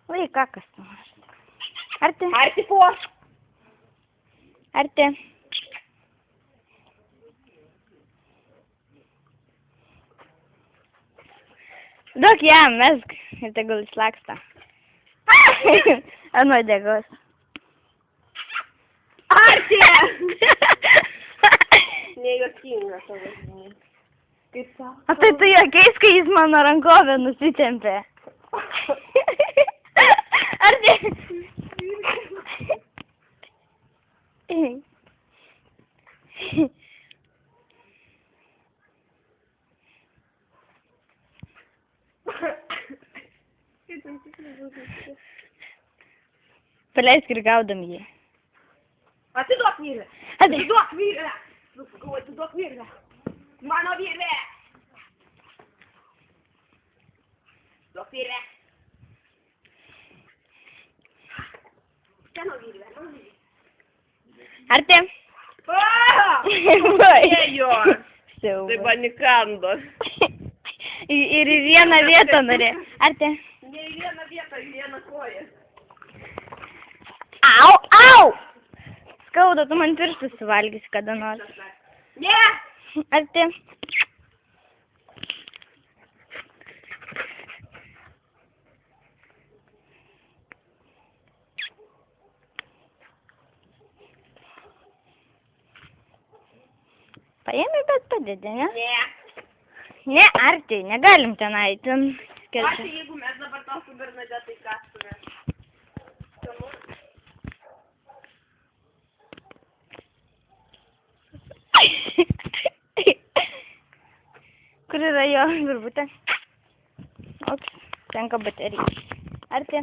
Oi, kakas tu mažas. Arti? Arti po. Arti? Duok jam, mesk ir tegul jis laksto. Ant uodegos. Arti! Nejuokinga tavo žinai. Kaip sako? O tai tu juokiais, kai jis mano rankovę nusitempė. Arti? Paleisk ir gaudam jį. Atiduok virvę. Atiduok virvę. Sakau, atiduok virvę. Mano virvė. Duok virvę. Seno virvę. Arti? Ėjo. Siaubas. Tai panikando. Ir į vieną vietą norė. Arti? Ne į vieną vietą, į vieną koją. Au, au! Skauda, tu man pirštus suvalgysi kada nors. Ne! Arti? Paėmė, bet padėdė, ne? Ne. Ne, Arti, negalim tenai, ten Arti, skelti. jeigu mes dabar tau su Bernadetai kastume. Kur yra jo virvutė? Ops, tenka baterija. Arti?